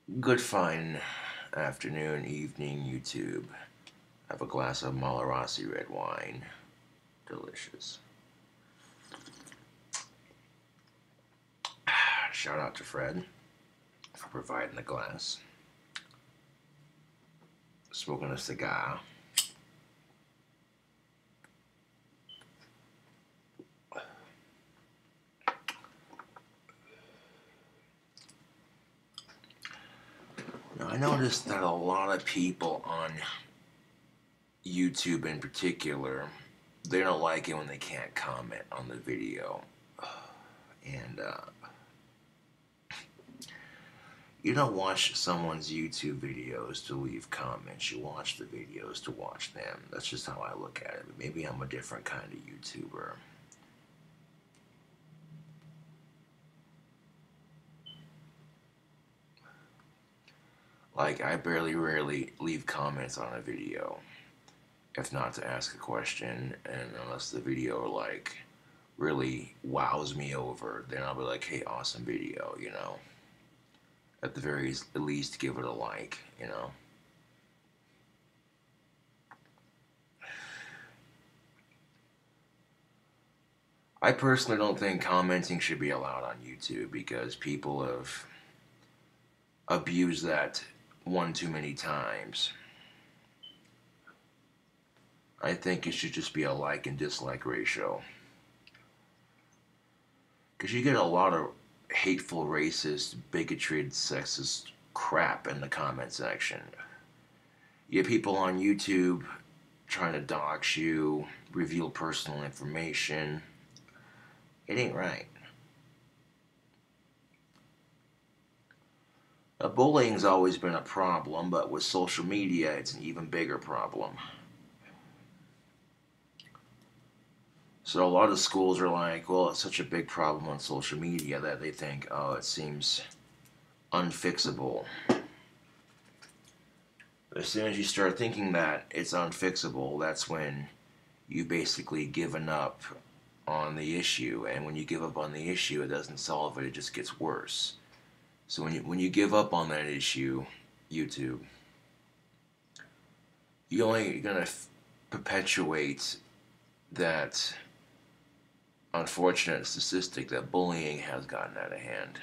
Good fine afternoon, evening, YouTube. Have a glass of Malarossi red wine. Delicious. Shout out to Fred for providing the glass. Smoking a cigar. Now, I noticed that a lot of people on YouTube in particular, they don't like it when they can't comment on the video. And you don't watch someone's YouTube videos to leave comments. You watch the videos to watch them. That's just how I look at it. Maybe I'm a different kind of YouTuber. Like, I rarely leave comments on a video, if not to ask a question, and unless the video, like, really wows me over, then I'll be like, hey, awesome video, you know? At the very least, give it a like, you know? I personally don't think commenting should be allowed on YouTube because people have abused that one too many times. I think it should just be a like and dislike ratio. Because you get a lot of hateful, racist, bigoted, sexist crap in the comment section. You get people on YouTube trying to dox you, reveal personal information. It ain't right. Bullying's always been a problem, but with social media, it's an even bigger problem. So a lot of schools are like, well, it's such a big problem on social media that they think, oh, it seems unfixable. But as soon as you start thinking that it's unfixable, that's when you've basically given up on the issue. And when you give up on the issue, it doesn't solve it, it just gets worse. So when you give up on that issue, YouTube, you're only going to perpetuate that unfortunate statistic that bullying has gotten out of hand.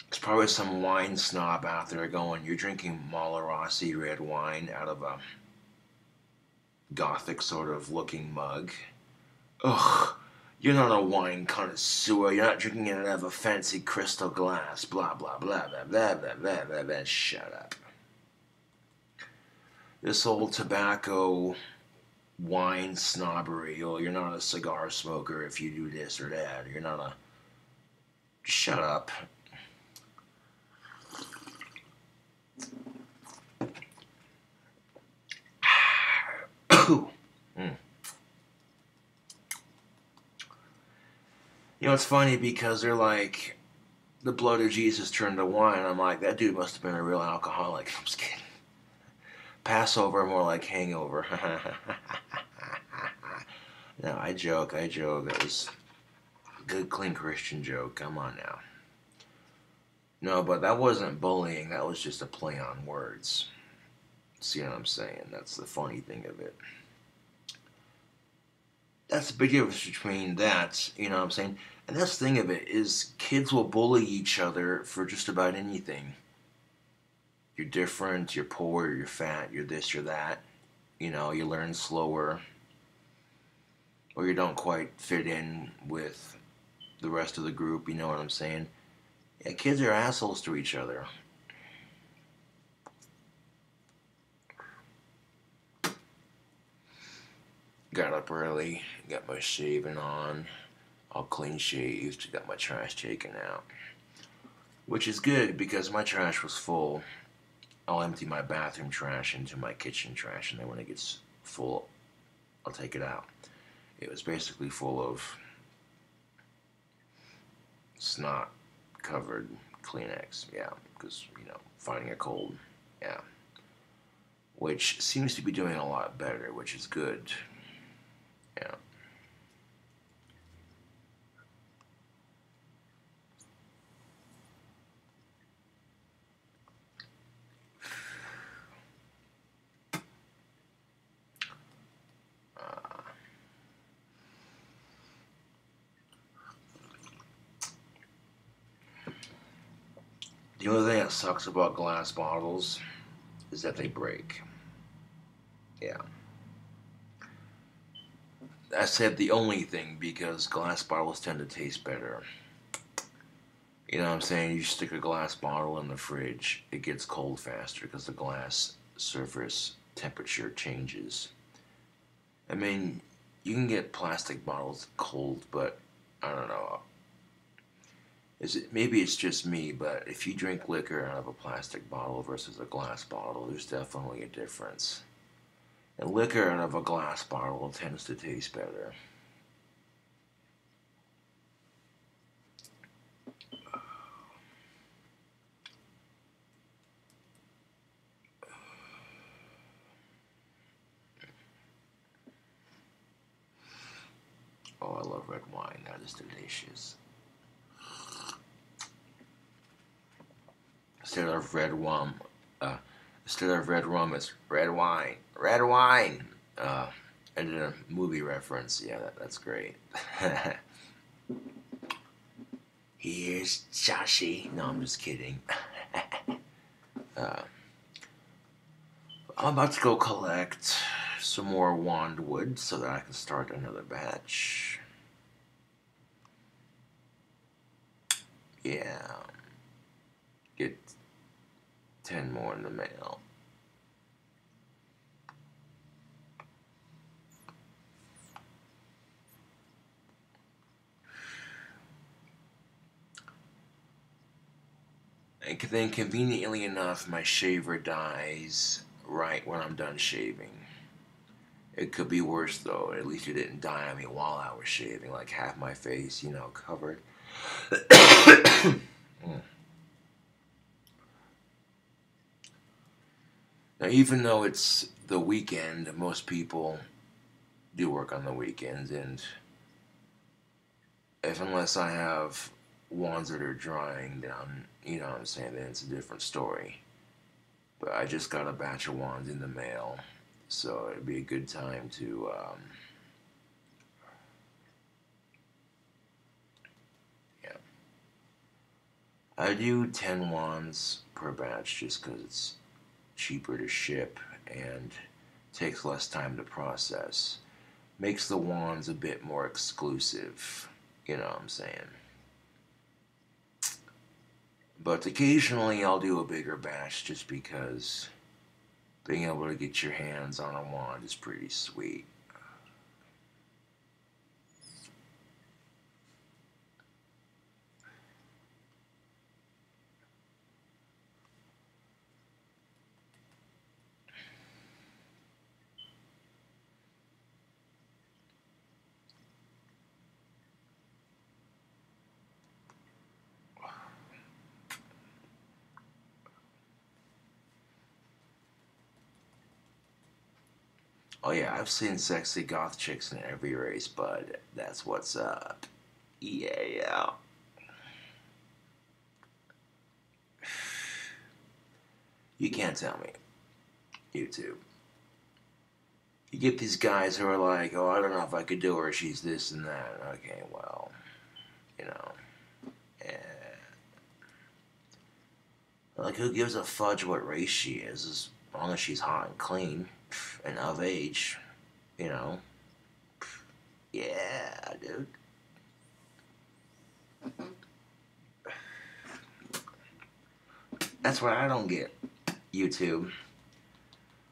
There's probably some wine snob out there going, you're drinking Malarossi red wine out of a gothic sort of looking mug. Ugh, you're not a wine connoisseur. You're not drinking it out of a fancy crystal glass. Blah, blah, blah, blah, blah, blah, blah, blah, blah. Shut up. This old tobacco wine snobbery. Oh, you're not a cigar smoker if you do this or that. You're not a... Shut up. Mm. You know, it's funny because they're like, the blood of Jesus turned to wine. I'm like, that dude must have been a real alcoholic. I'm just kidding. Passover, more like hangover. No, I joke. That was a good, clean Christian joke. Come on now. No, but that wasn't bullying. That was just a play on words. See what I'm saying? That's the funny thing of it. That's the big difference between that, you know what I'm saying? And that's the thing of it, is kids will bully each other for just about anything. You're different, you're poor, you're fat, you're this, you're that. You know, you learn slower. Or you don't quite fit in with the rest of the group, you know what I'm saying? Yeah, kids are assholes to each other. Got up early, got my shaving on, all clean shaved, got my trash taken out. Which is good because my trash was full. I'll empty my bathroom trash into my kitchen trash, and then when it gets full, I'll take it out. It was basically full of snot covered Kleenex. Yeah, because, fighting a cold. Yeah. Which seems to be doing a lot better, which is good. Yeah. Uh, the only thing that sucks about glass bottles is that they break. Yeah. I said the only thing because glass bottles tend to taste better. You know what I'm saying? You stick a glass bottle in the fridge, it gets cold faster because the glass surface temperature changes. I mean, you can get plastic bottles cold, but I don't know. Maybe it's just me, but if you drink liquor out of a plastic bottle versus a glass bottle, there's definitely a difference. And liquor out of a glass bottle tends to taste better. Oh, I love red wine. That is delicious. Instead of red rum, uh, instead of red rum, it's red wine. Red wine. I did a movie reference. Yeah, that's great. Here's Joshi. No, I'm just kidding. uh, I'm about to go collect some more wand wood so that I can start another batch. Yeah. Get 10 more in the mail. And then conveniently enough, my shaver dies right when I'm done shaving. It could be worse though. At least it didn't die on me while I was shaving, like half my face, covered. Now, even though it's the weekend, most people do work on the weekends, and unless I have wands that are drying down, you know what I'm saying, then it's a different story. But I just got a batch of wands in the mail, so it'd be a good time to, yeah. I do 10 wands per batch just because it's cheaper to ship and takes less time to process. Makes the wands a bit more exclusive, you know what I'm saying. But occasionally I'll do a bigger batch just because being able to get your hands on a wand is pretty sweet. Oh yeah, I've seen sexy goth chicks in every race, bud. That's what's up. Yeah. You can't tell me. YouTube. You get these guys who are like, oh, I don't know if I could do her. She's this and that. Okay, well, you know. Eh. Like, who gives a fudge what race she is, as long as she's hot and clean and of age, you know. Yeah, dude. That's what I don't get, YouTube.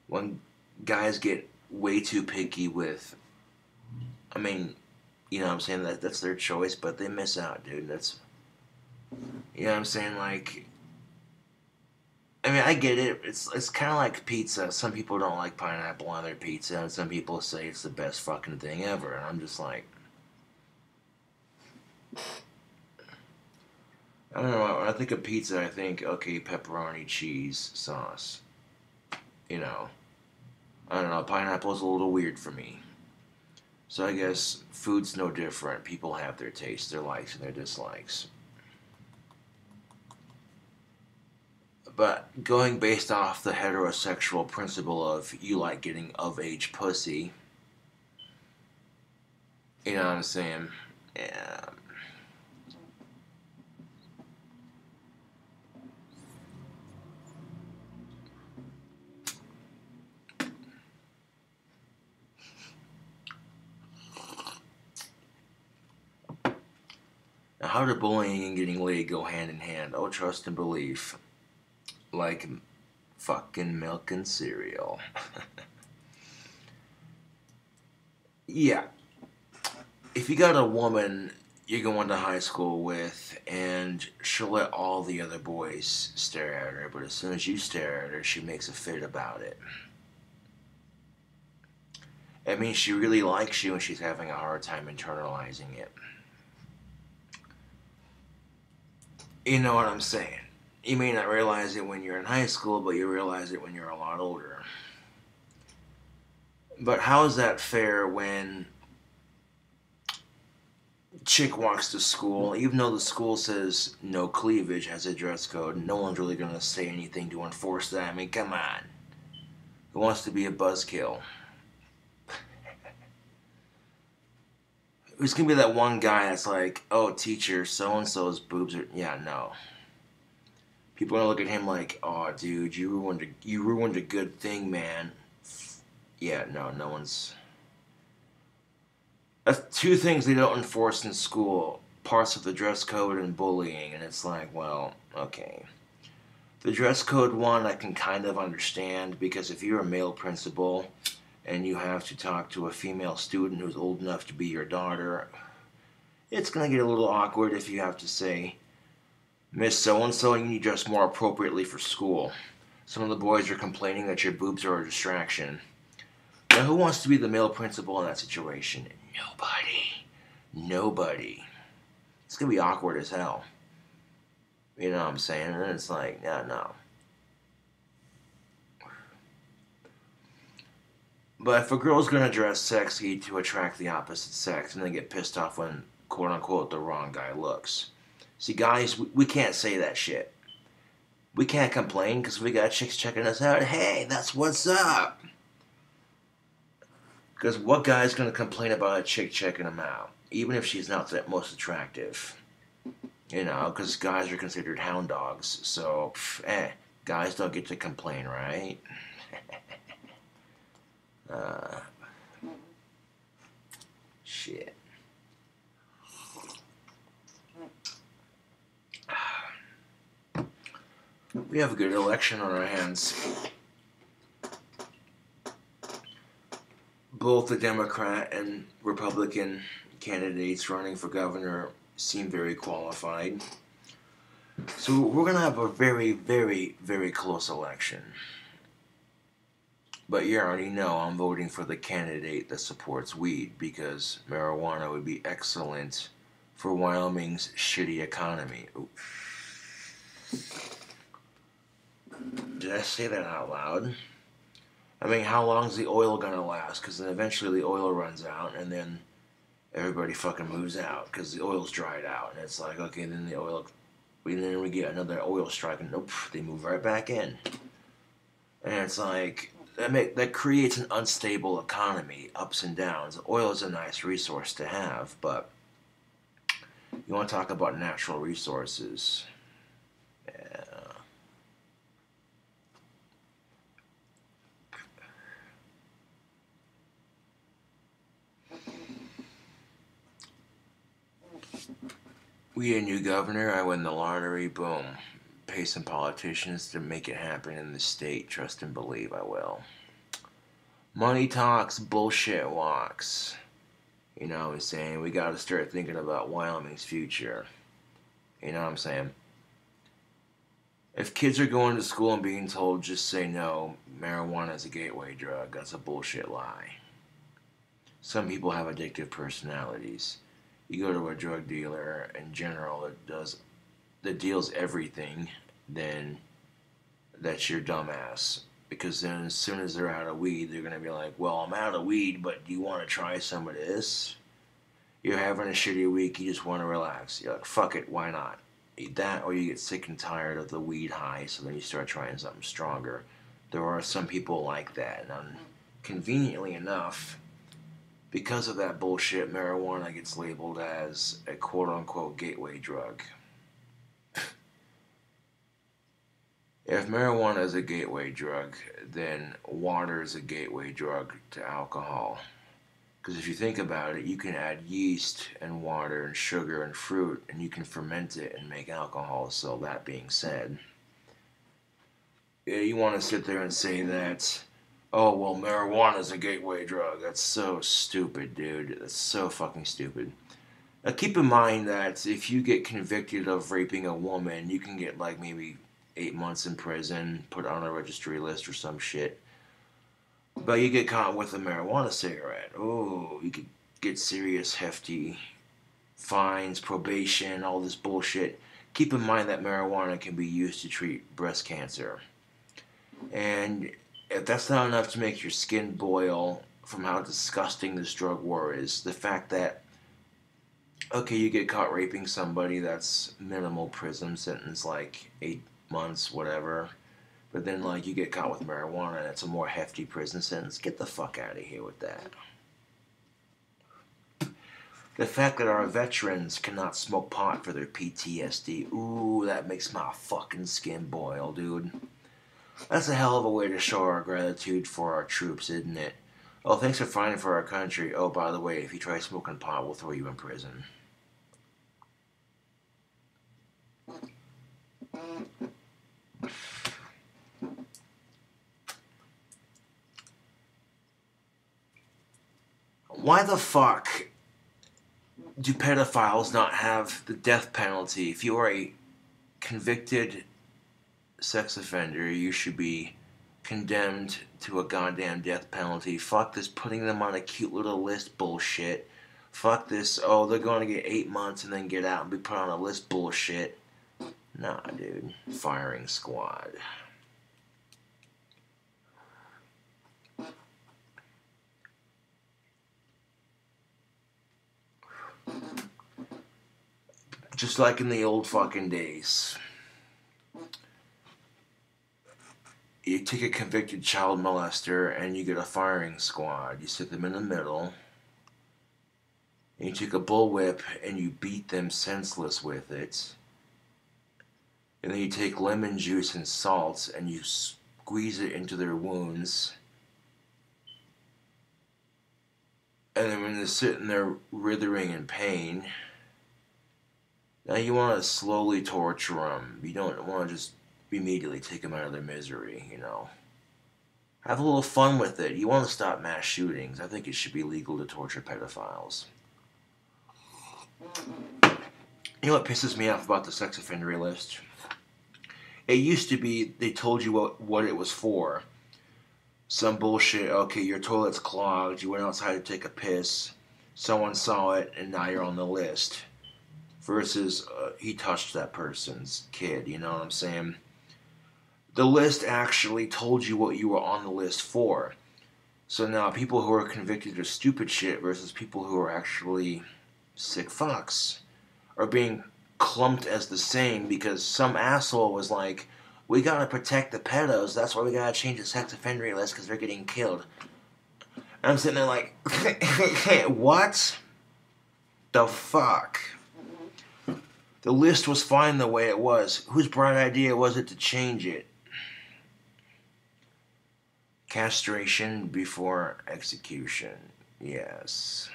When guys get way too picky with, I mean, you know what I'm saying, that's their choice, but they miss out, dude. You know what I'm saying, like, I mean, I get it. It's kind of like pizza. Some people don't like pineapple on their pizza, and some people say it's the best fucking thing ever. And I'm just like, I don't know. When I think of pizza, I think, okay, pepperoni, cheese, sauce. You know, I don't know. Pineapple's a little weird for me. So I guess food's no different. People have their tastes, their likes, and their dislikes. But going based off the heterosexual principle of you like getting of age pussy, you know what I'm saying? Yeah. Now, how do bullying and getting laid go hand in hand? Oh, trust and belief. Like fucking milk and cereal. Yeah. If you got a woman you're going to high school with, and she'll let all the other boys stare at her, but as soon as you stare at her, she makes a fit about it. It means she really likes you and she's having a hard time internalizing it. You know what I'm saying? You may not realize it when you're in high school, but you realize it when you're a lot older. But how is that fair when chick walks to school, even though the school says no cleavage has a dress code, no one's really going to say anything to enforce that. I mean, come on. Who wants to be a buzzkill? Who's going to be that one guy that's like, oh, teacher, so-and-so's boobs are... Yeah, no. People are going to look at him like, oh, dude, you ruined a good thing, man. Yeah, no, no one's... That's two things they don't enforce in school. Parts of the dress code and bullying. And it's like, well, okay. The dress code one I can kind of understand, because if you're a male principal and you have to talk to a female student who's old enough to be your daughter, it's going to get a little awkward if you have to say, Miss So-and-so, you need to dress more appropriately for school. Some of the boys are complaining that your boobs are a distraction. Now, who wants to be the male principal in that situation? Nobody. Nobody. It's going to be awkward as hell. You know what I'm saying? And it's like, yeah, no. But if a girl's going to dress sexy to attract the opposite sex and then get pissed off when, quote unquote, the wrong guy looks. See, guys, we can't say that shit. We can't complain because we got chicks checking us out. Hey, that's what's up. Because what guy's going to complain about a chick checking him out? Even if she's not the most attractive. You know, because guys are considered hound dogs. So, guys don't get to complain, right? Shit. We have a good election on our hands. Both the Democrat and Republican candidates running for governor seem very qualified. So we're going to have a very, very, very close election. But you already know I'm voting for the candidate that supports weed, because marijuana would be excellent for Wyoming's shitty economy. Ooh. Did I say that out loud? I mean, how long is the oil gonna last? Because then eventually the oil runs out, and then everybody fucking moves out because the oil's dried out, and it's like, okay, then the oil, then we get another oil strike, and nope, they move right back in, and it's like that creates an unstable economy, ups and downs. Oil is a nice resource to have, but you want to talk about natural resources? Yeah. We get a new governor, I win the lottery, boom. Pay some politicians to make it happen in the state. Trust and believe I will. Money talks, bullshit walks. You know what I'm saying? We gotta start thinking about Wyoming's future. You know what I'm saying? If kids are going to school and being told just say no, marijuana is a gateway drug, that's a bullshit lie. Some people have addictive personalities. You go to a drug dealer in general, that deals everything, then that's your dumbass. Because then as soon as they're out of weed, they're going to be like, well, I'm out of weed, but do you want to try some of this? You're having a shitty week, you just want to relax. You're like, fuck it, why not? Eat that, or you get sick and tired of the weed high, so then you start trying something stronger. There are some people like that, and conveniently enough, because of that bullshit, marijuana gets labeled as a quote-unquote gateway drug. If marijuana is a gateway drug, then water is a gateway drug to alcohol. Because if you think about it, you can add yeast and water and sugar and fruit, and you can ferment it and make alcohol. So that being said, you want to sit there and say that, oh, well, marijuana is a gateway drug. That's so stupid, dude. That's so fucking stupid. Now, keep in mind that if you get convicted of raping a woman, you can get like maybe 8 months in prison, put on a registry list or some shit. But you get caught with a marijuana cigarette. Oh, you could get serious, hefty fines, probation, all this bullshit. Keep in mind that marijuana can be used to treat breast cancer. And if that's not enough to make your skin boil from how disgusting this drug war is, the fact that, okay, you get caught raping somebody, that's minimal prison sentence, like 8 months, whatever. But then, like, you get caught with marijuana and it's a more hefty prison sentence. Get the fuck out of here with that. The fact that our veterans cannot smoke pot for their PTSD. Ooh, that makes my fucking skin boil, dude. That's a hell of a way to show our gratitude for our troops, isn't it? Oh, thanks for fighting for our country. Oh, by the way, if you try smoking pot, we'll throw you in prison. Why the fuck do pedophiles not have the death penalty? If you are a convicted sex offender, you should be condemned to a goddamn death penalty. Fuck this putting them on a cute little list bullshit. Fuck this, oh, they're going to get 8 months and then get out and be put on a list bullshit. Nah, dude. Firing squad. Just like in the old fucking days. You take a convicted child molester and you get a firing squad. You sit them in the middle. And you take a bullwhip and you beat them senseless with it. And then you take lemon juice and salt and you squeeze it into their wounds. And then when they're sitting there writhing in pain, now you want to slowly torture them. You don't want to just immediately take them out of their misery, you know. Have a little fun with it. You want to stop mass shootings. I think it should be legal to torture pedophiles. You know what pisses me off about the sex offender list? It used to be they told you what it was for. Some bullshit, okay, your toilet's clogged, you went outside to take a piss, someone saw it, and now you're on the list. Versus, he touched that person's kid, you know what I'm saying? The list actually told you what you were on the list for. So now people who are convicted of stupid shit versus people who are actually sick fucks are being clumped as the same because some asshole was like, we gotta protect the pedos, that's why we gotta change the sex offender list because they're getting killed. And I'm sitting there like, what the fuck? The list was fine the way it was. Whose bright idea was it to change it? Castration before execution. Yes.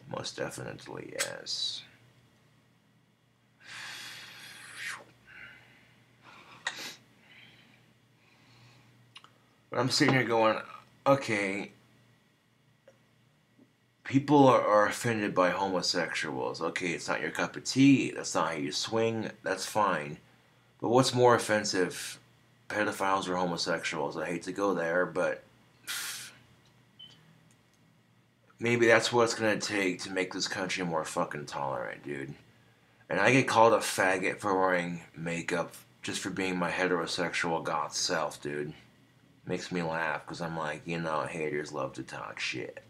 Most definitely, yes. But I'm sitting here going, okay, people are offended by homosexuals. Okay, it's not your cup of tea. That's not how you swing. That's fine. But what's more offensive, pedophiles or homosexuals? I hate to go there, but maybe that's what it's going to take to make this country more fucking tolerant, dude. And I get called a faggot for wearing makeup just for being my heterosexual goth self, dude. Makes me laugh because I'm like, haters love to talk shit.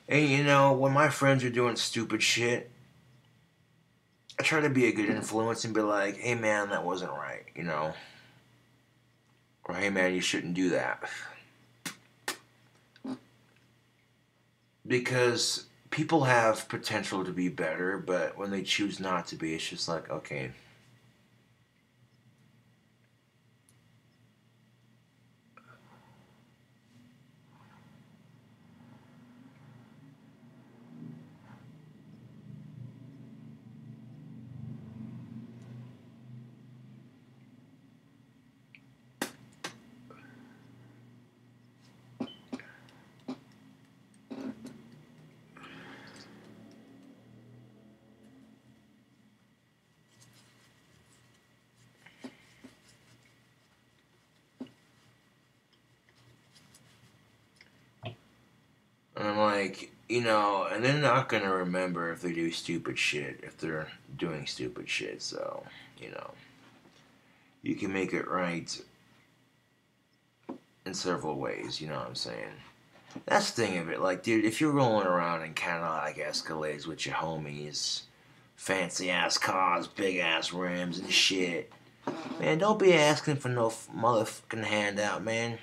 And when my friends are doing stupid shit, I try to be a good influence and be like, hey man, that wasn't right. Or hey man, you shouldn't do that. Because people have potential to be better, but when they choose not to be, it's just like, okay. And I'm like, and they're not going to remember if they do stupid shit, if they're doing stupid shit. So, you can make it right in several ways, you know what I'm saying? That's the thing of it. Like, dude, if you're rolling around in Cadillac Escalades with your homies, fancy ass cars, big ass rims and shit, man, don't be asking for no motherfucking handout, man.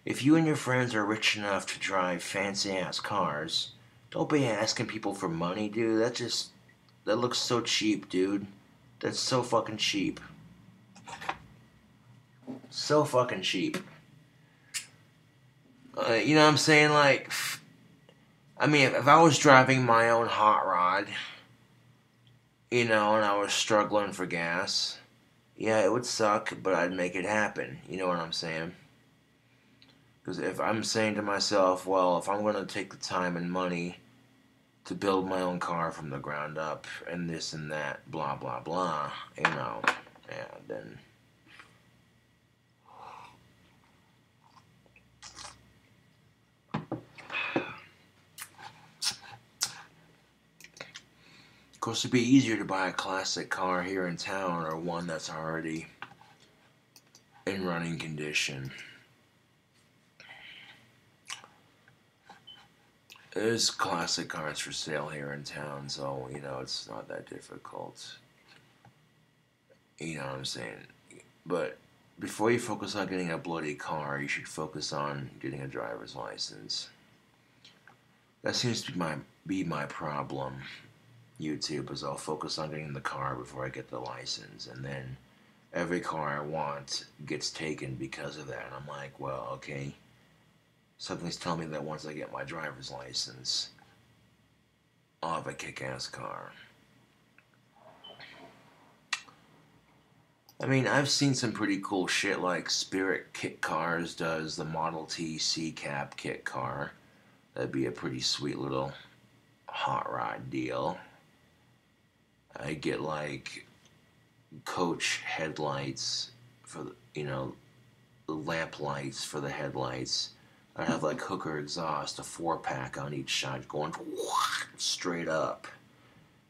If you and your friends are rich enough to drive fancy ass cars, don't be asking people for money, dude. That looks so cheap, dude. That's so fucking cheap. So fucking cheap. You know what I'm saying? Like, I mean, if I was driving my own hot rod, and I was struggling for gas, yeah, it would suck, but I'd make it happen. You know what I'm saying? Because if I'm saying to myself, well, if I'm going to take the time and money to build my own car from the ground up and this and that, blah, blah, blah, yeah, then. Of course, it'd be easier to buy a classic car here in town or one that's already in running condition. There's classic cars for sale here in town, so, it's not that difficult. You know what I'm saying? But before you focus on getting a bloody car, you should focus on getting a driver's license. That seems to be my problem, YouTube, is I'll focus on getting the car before I get the license, and then every car I want gets taken because of that. And I'm like, well, okay, something's telling me that once I get my driver's license, I'll have a kick-ass car. I mean, I've seen some pretty cool shit, like Spirit Kit Cars does the Model T C-Cap kit car. That'd be a pretty sweet little hot rod deal. I get like coach headlights for the lamp lights for the headlights. I have like hooker exhaust, a 4-pack on each side going straight up,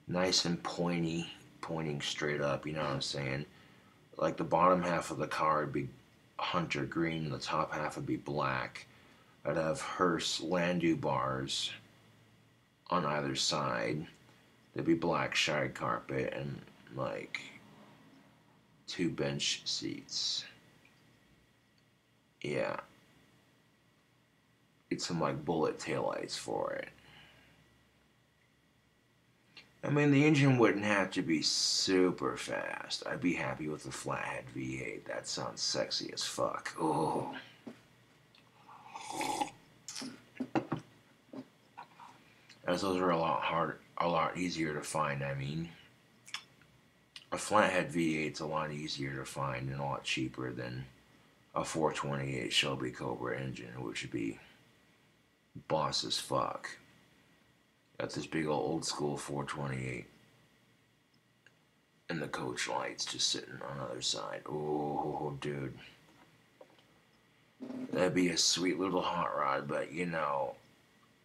nice and pointing straight up. You know what I'm saying? Like the bottom half of the car would be hunter green, and the top half would be black. I'd have hearse Landau bars on either side. There'd be black shag carpet and like 2 bench seats. Yeah. Get some like bullet taillights for it. I mean, the engine wouldn't have to be super fast. I'd be happy with a flathead V8. That sounds sexy as fuck. Oh. As those are a lot easier to find. I mean, a flathead V8's a lot easier to find and a lot cheaper than a 428 Shelby Cobra engine, which would be boss as fuck. Got this big old school 428. And the coach lights just sitting on the other side. Oh, dude. That'd be a sweet little hot rod, but you know,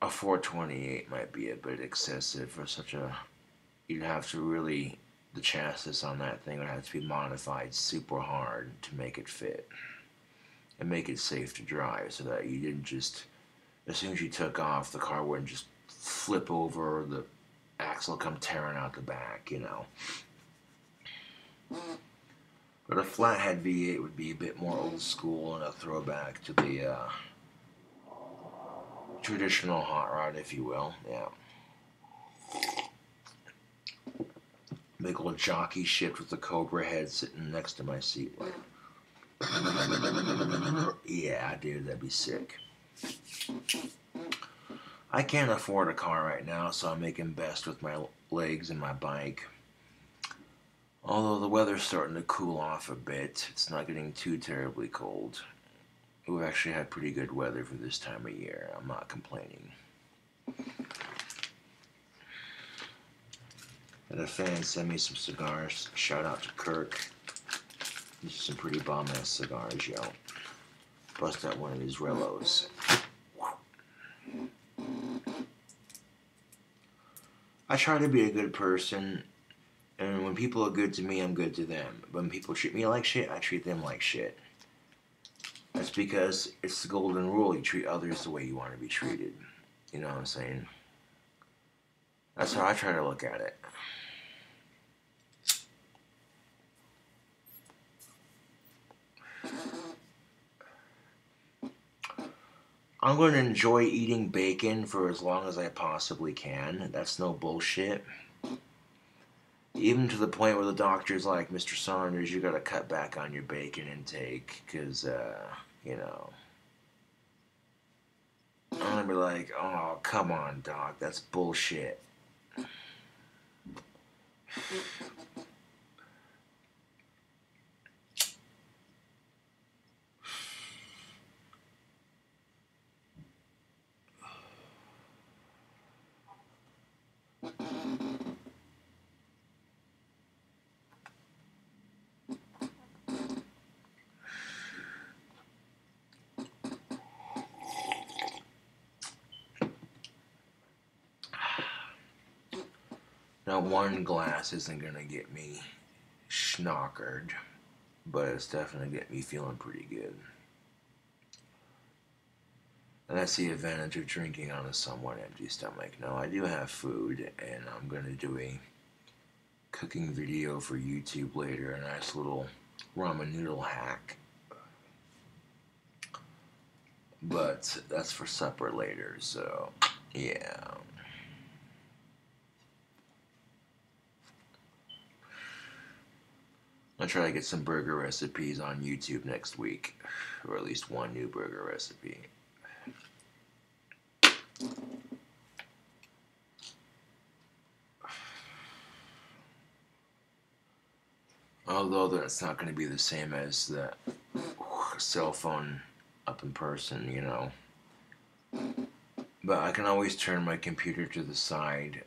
a 428 might be a bit excessive for such a. You'd have to really. The chassis on that thing would have to be modified super hard to make it fit. And make it safe to drive so that you didn't just. As soon as you took off, the car wouldn't just flip over, or the axle come tearing out the back, you know. But a flathead V8 would be a bit more old school and a throwback to the traditional hot rod, if you will. Yeah. Big old jockey shift with the Cobra head sitting next to my seat. Like, yeah, dude, that'd be sick. I can't afford a car right now, so I'm making best with my legs and my bike. Although the weather's starting to cool off a bit, it's not getting too terribly cold. We've actually had pretty good weather for this time of year. I'm not complaining. Had a fan send me some cigars. Shout out to Kirk. These are some pretty bomb-ass cigars, yo. Bust out one of these Rellos. I try to be a good person. And when people are good to me, I'm good to them. But when people treat me like shit, I treat them like shit. That's because it's the golden rule. You treat others the way you want to be treated. You know what I'm saying? That's how I try to look at it. I'm going to enjoy eating bacon for as long as I possibly can. That's no bullshit. Even to the point where the doctor's like, Mr. Saunders, you gotta cut back on your bacon intake, because, you know. I'm gonna be like, oh, come on, doc, that's bullshit. Now, one glass isn't gonna get me schnockered, but it's definitely getting me feeling pretty good. And that's the advantage of drinking on a somewhat empty stomach. Now, I do have food, and I'm gonna do a cooking video for YouTube later, a nice little ramen noodle hack. But that's for supper later, so yeah. I'll try to get some burger recipes on YouTube next week, or at least one new burger recipe. Although that's not going to be the same as the cell phone up in person, you know. But I can always turn my computer to the side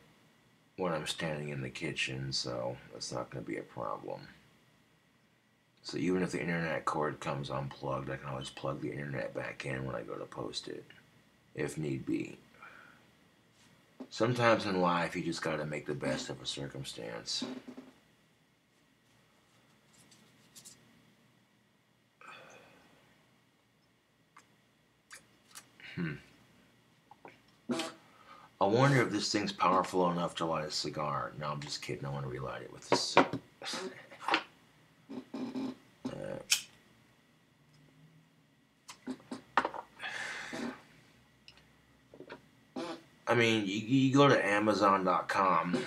when I'm standing in the kitchen, so that's not going to be a problem. So even if the internet cord comes unplugged, I can always plug the internet back in when I go to post it, if need be. Sometimes in life, you just got to make the best of a circumstance. I wonder if this thing's powerful enough to light a cigar. No, I'm just kidding. I want to relight it with this. I mean, you go to Amazon.com,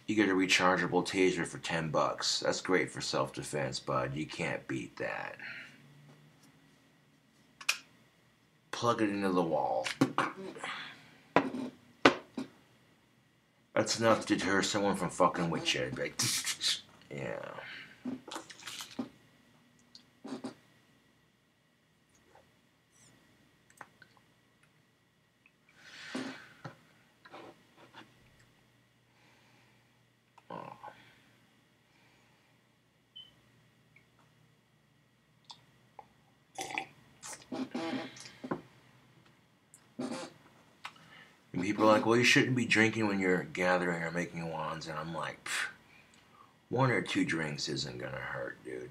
you get a rechargeable taser for $10. That's great for self-defense, bud. You can't beat that. Plug it into the wall. That's enough to deter someone from fucking with you. Like, yeah. people are like, well, you shouldn't be drinking when you're gathering or making wands. And I'm like, one or two drinks isn't going to hurt, dude.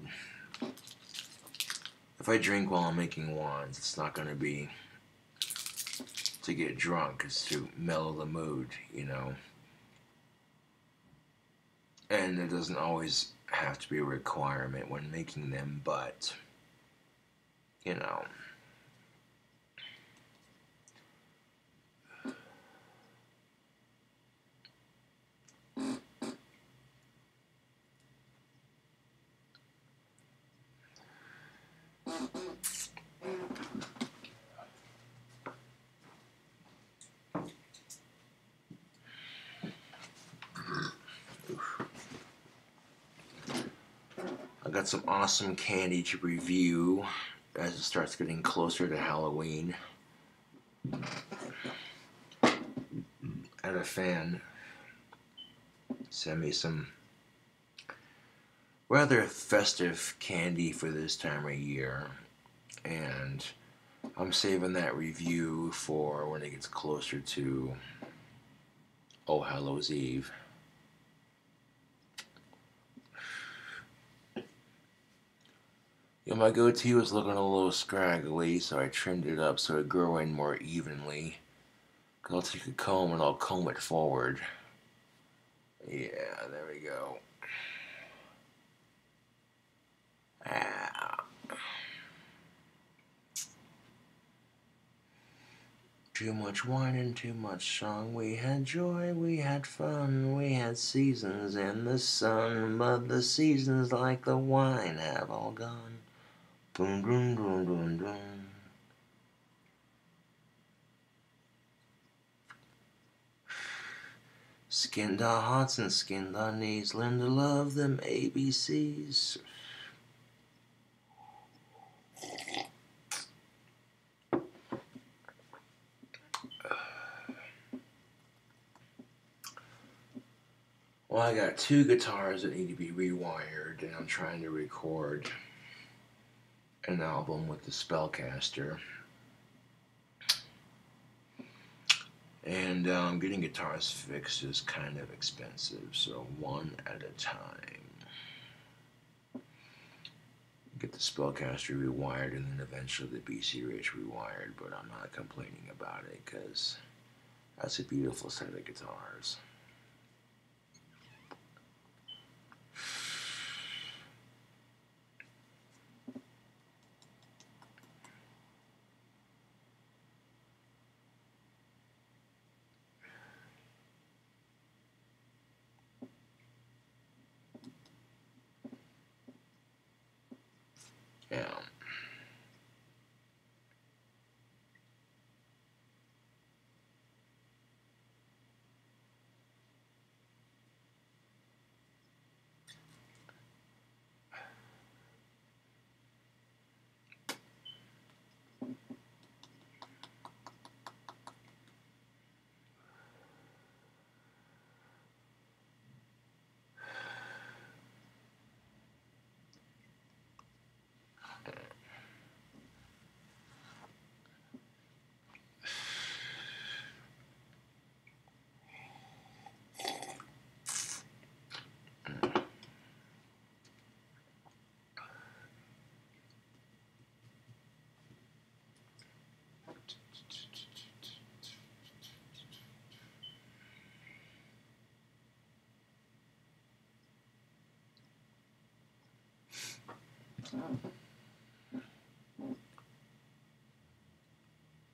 If I drink while I'm making wands, it's not going to be to get drunk. It's to mellow the mood, you know. And it doesn't always have to be a requirement when making them, but, you know. I got some awesome candy to review as it starts getting closer to Halloween. I had a fan send me some rather festive candy for this time of year, and I'm saving that review for when it gets closer to All Hallows Eve. My goatee was looking a little scraggly, so I trimmed it up so it grew in more evenly. I'll take a comb and I'll comb it forward. Yeah, there we go. Ah. Too much wine and too much song. We had joy, we had fun, we had seasons in the sun, but the seasons, like the wine, have all gone. Boom, boom, boom, boom, boom. Skinned our hearts and skinned our knees. Learn to love them ABCs. Well, I got two guitars that need to be rewired, and I'm trying to record an album with the Spellcaster. And getting guitars fixed is kind of expensive, so one at a time. Get the Spellcaster rewired and then eventually the BC-Rich rewired, but I'm not complaining about it because that's a beautiful set of guitars. Yeah.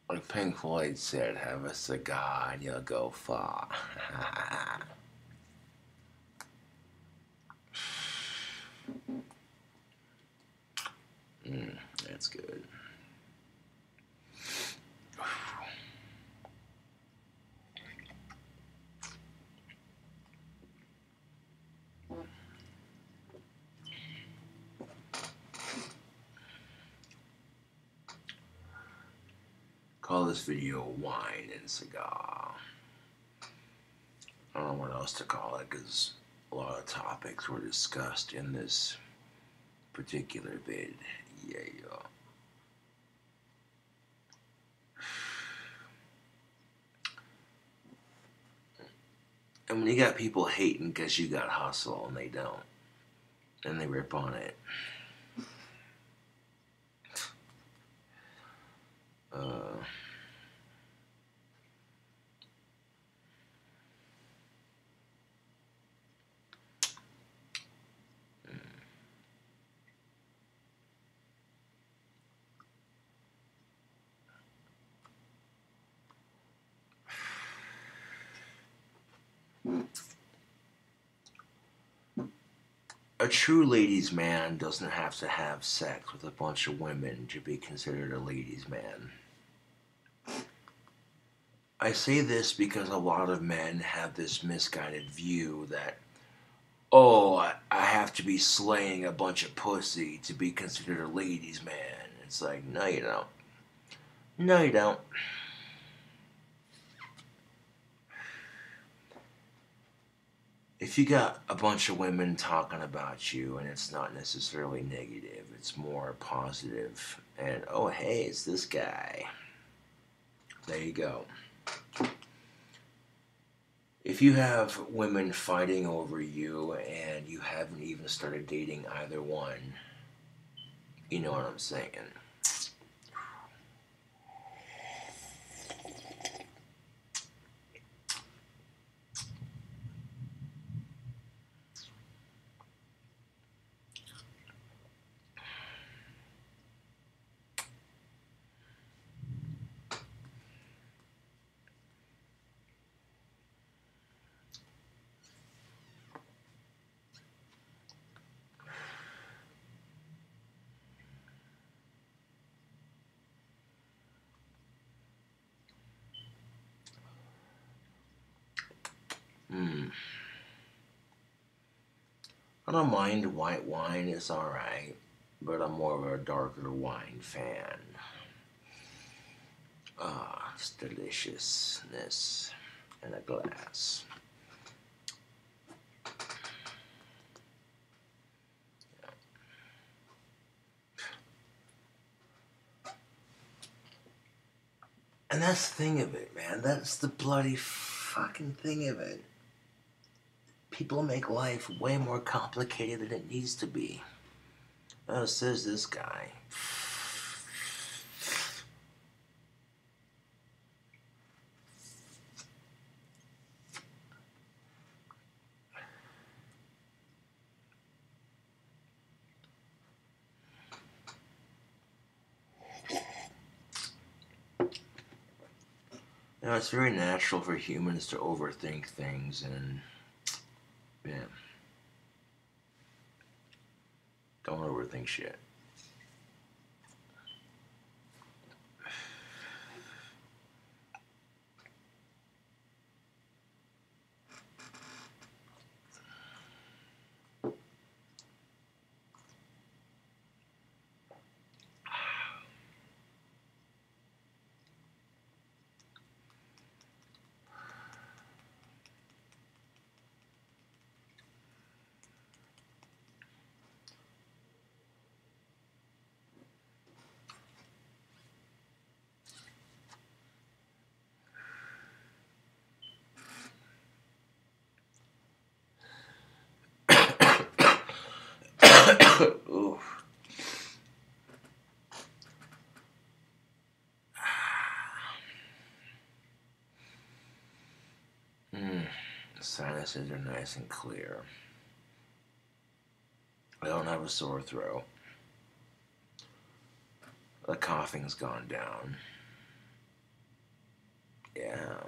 Like Pink Floyd said, have a cigar and you'll go far. That's good. Call this video Wine and Cigar. I don't know what else to call it because a lot of topics were discussed in this particular vid. Yeah. And when you got people hating because you got hustle and they don't, and they rip on it. Uh, a true ladies' man doesn't have to have sex with a bunch of women to be considered a ladies' man. I say this because a lot of men have this misguided view that, oh, I have to be slaying a bunch of pussy to be considered a ladies' man. It's like, no, you don't. No, you don't. If you got a bunch of women talking about you and it's not necessarily negative, it's more positive, and oh, hey, it's this guy. There you go. If you have women fighting over you and you haven't even started dating either one, you know what I'm saying. I don't mind white wine, it's alright, but I'm more of a darker wine fan. Ah, it's deliciousness in a glass. And that's the thing of it, man. That's the bloody fucking thing of it. People make life way more complicated than it needs to be. Oh, says this guy. You know, it's very natural for humans to overthink things, and yeah, don't overthink shit. Ooh. The sinuses are nice and clear. I don't have a sore throat. The coughing's gone down. Yeah.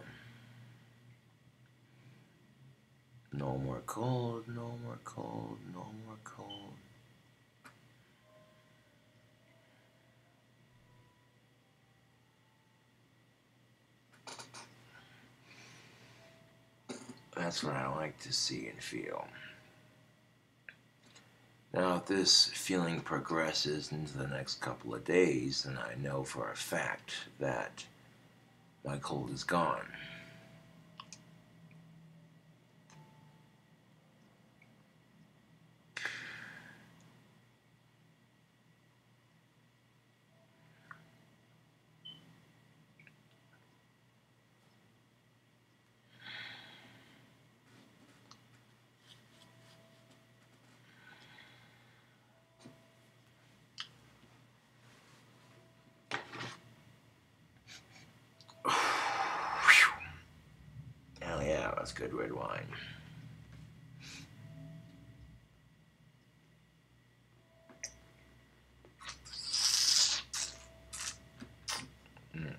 No more cold, no more cold, no more cold. That's what I like to see and feel. Now, if this feeling progresses into the next couple of days, then I know for a fact that my cold is gone. That's good red wine. Mm.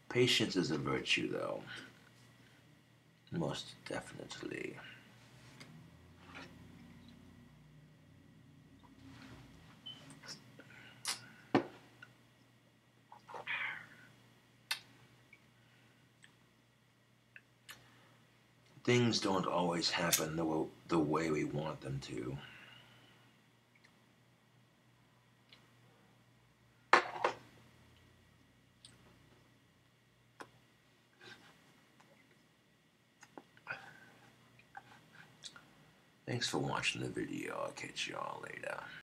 Patience is a virtue, though. Most definitely. Things don't always happen the way we want them to. Thanks for watching the video. I'll catch y'all later.